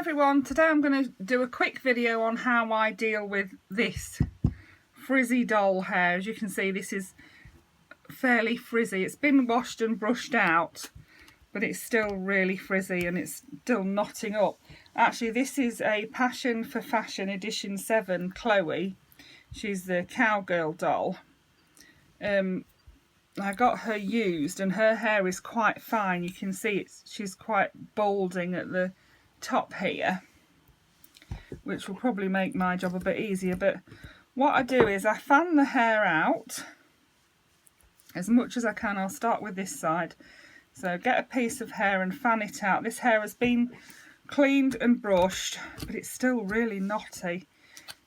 everyone, today I'm going to do a quick video on how I deal with this frizzy doll hair. As you can see, this is fairly frizzy. It's been washed and brushed out, but it's still really frizzy and it's still knotting up. Actually, this is a Passion for Fashion edition 7 Chloe. She's the cowgirl doll. I got her used and her hair is quite fine. You can see she's quite balding at the top here, which will probably make my job a bit easier. But what I do is I fan the hair out as much as I can. I'll start with this side. So get a piece of hair and fan it out. This hair has been cleaned and brushed, but it's still really knotty.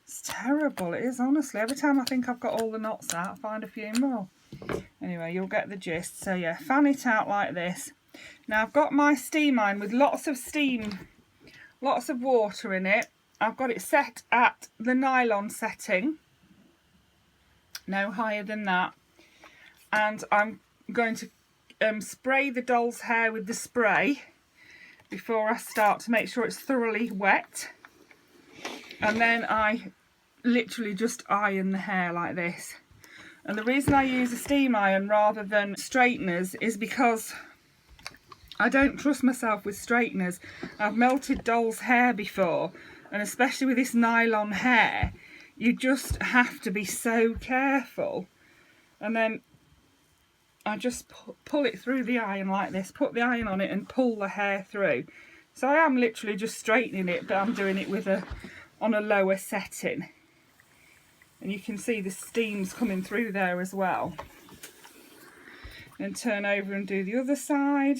It's terrible, it is, honestly. Every time I think I've got all the knots out, I find a few more. Anyway, you'll get the gist. So yeah, fan it out like this. Now I've got my steam iron with lots of steam, lots of water in it. I've got it set at the nylon setting, no higher than that. And I'm going to spray the doll's hair with the spray before I start to make sure it's thoroughly wet. And then I literally just iron the hair like this. And the reason I use a steam iron rather than straighteners is because I don't trust myself with straighteners. I've melted doll's hair before, and especially with this nylon hair, you just have to be so careful. And then I just pull it through the iron like this, put the iron on it and pull the hair through. So I am literally just straightening it, but I'm doing it with on a lower setting. And you can see the steam's coming through there as well. Then turn over and do the other side.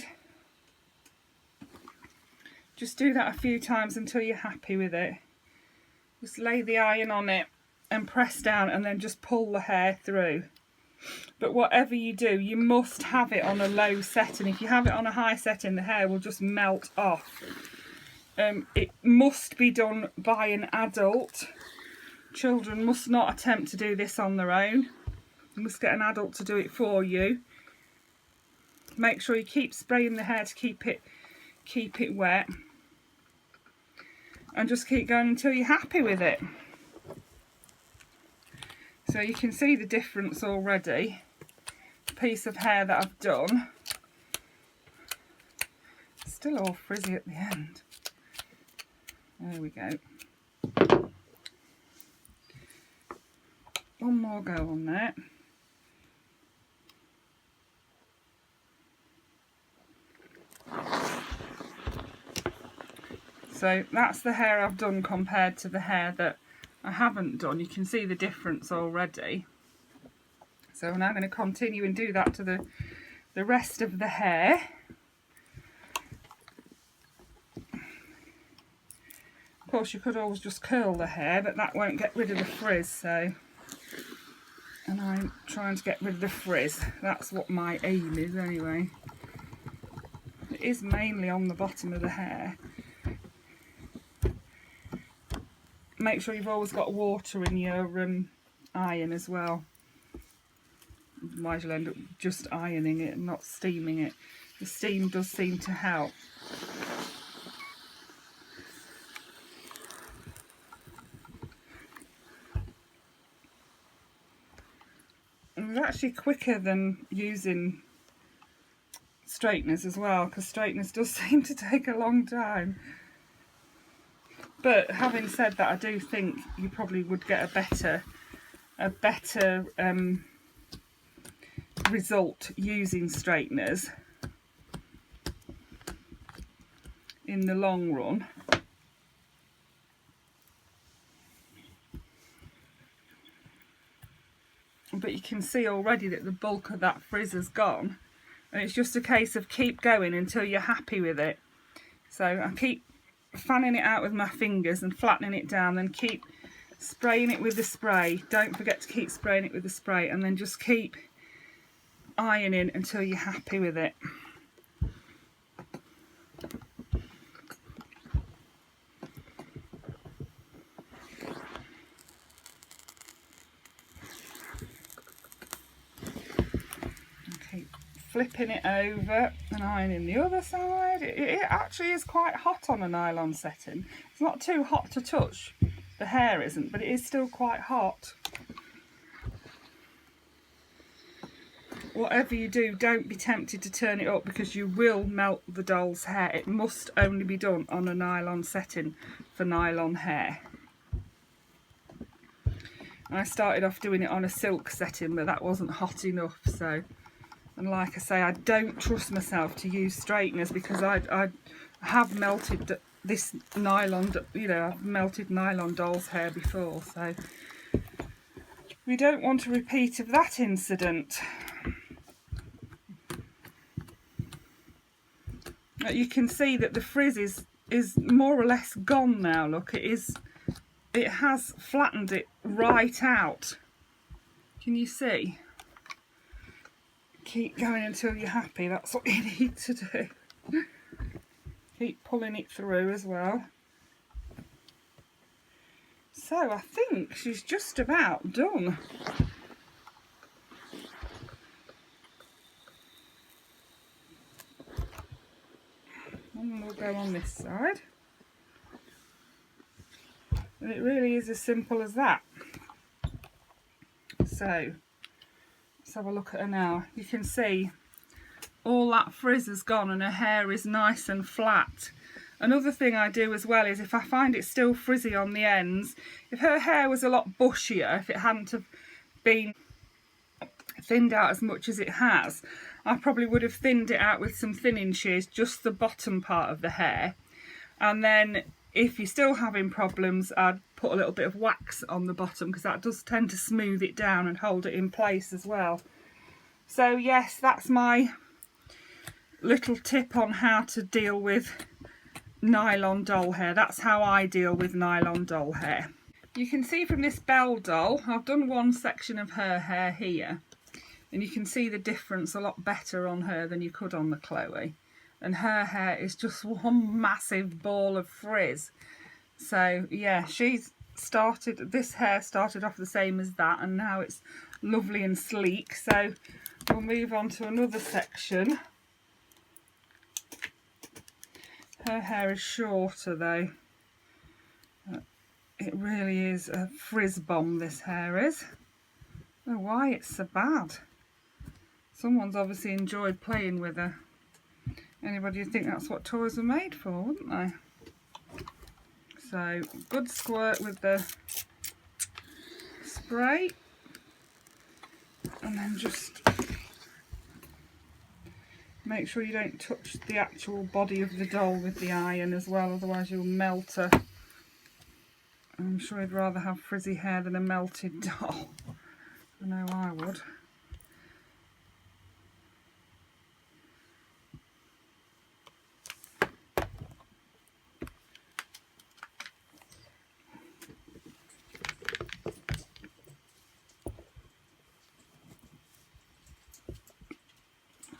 Just do that a few times until you're happy with it. Just lay the iron on it and press down and then just pull the hair through. But whatever you do, you must have it on a low setting. If you have it on a high setting, the hair will just melt off. It must be done by an adult. Children must not attempt to do this on their own. You must get an adult to do it for you. Make sure you keep spraying the hair to keep it wet. And just keep going until you're happy with it. So you can see the difference already. The piece of hair that I've done. It's still all frizzy at the end. There we go. One more go on there. So that's the hair I've done compared to the hair that I haven't done. You can see the difference already. So I'm now going to continue and do that to the rest of the hair. Of course, you could always just curl the hair, but that won't get rid of the frizz. So, and I'm trying to get rid of the frizz. That's what my aim is anyway. It is mainly on the bottom of the hair. Make sure you've always got water in your iron as well. Otherwise you'll end up just ironing it and not steaming it. The steam does seem to help. And it's actually quicker than using straighteners as well, because straighteners does seem to take a long time. But having said that, I do think you probably would get a better result using straighteners in the long run. But you can see already that the bulk of that frizz has gone, and it's just a case of keep going until you're happy with it. So I keep fanning it out with my fingers and flattening it down, then keep spraying it with the spray. Don't forget to keep spraying it with the spray, and then just keep ironing until you're happy with it. flipping it over and ironing the other side. It actually is quite hot on a nylon setting. It's not too hot to touch, the hair isn't, but it is still quite hot. Whatever you do, don't be tempted to turn it up because you will melt the doll's hair. It must only be done on a nylon setting for nylon hair. I started off doing it on a silk setting, but that wasn't hot enough. So, and like I say, I don't trust myself to use straighteners because I have melted this nylon, you know, I've melted nylon doll's hair before. So we don't want a repeat of that incident. You can see that the frizz is more or less gone now. Look, it has flattened it right out. Can you see? Keep going until you're happy. That's what you need to do. Keep pulling it through as well. So I think she's just about done. And we'll go on this side. And it really is as simple as that. So let's have a look at her now. You can see all that frizz has gone and her hair is nice and flat. Another thing I do as well is if I find it still frizzy on the ends, if her hair was a lot bushier, if it hadn't have been thinned out as much as it has, I probably would have thinned it out with some thinning shears, just the bottom part of the hair. And then if you're still having problems, I'd put a little bit of wax on the bottom because that does tend to smooth it down and hold it in place as well. So yes, that's my little tip on how to deal with nylon doll hair. That's how I deal with nylon doll hair. You can see from this Belle doll, I've done one section of her hair here, and you can see the difference a lot better on her than you could on the Chloe. And her hair is just one massive ball of frizz. So yeah, this hair started off the same as that, and now it's lovely and sleek. So we'll move on to another section. Her hair is shorter though. It really is a frizz bomb, this hair is. I don't know why it's so bad. Someone's obviously enjoyed playing with her. Anybody would think that's what toys were made for, wouldn't they? So, good squirt with the spray. And then just make sure you don't touch the actual body of the doll with the iron as well, otherwise you'll melt her. I'm sure I'd rather have frizzy hair than a melted doll. I know I would.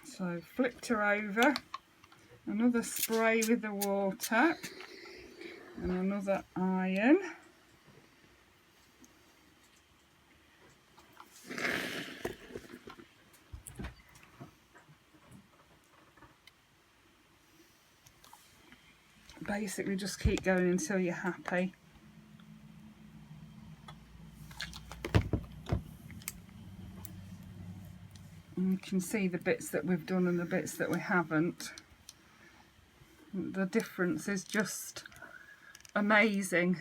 So flipped her over, another spray with the water and another iron. Basically just keep going until you're happy. And you can see the bits that we've done and the bits that we haven't. The difference is just amazing.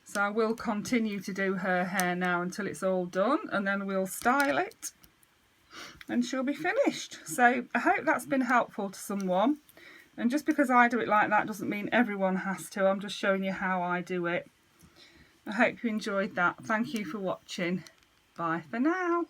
So I will continue to do her hair now until it's all done, and then we'll style it and she'll be finished. So I hope that's been helpful to someone. And just because I do it like that doesn't mean everyone has to. I'm just showing you how I do it. I hope you enjoyed that. Thank you for watching. Bye for now.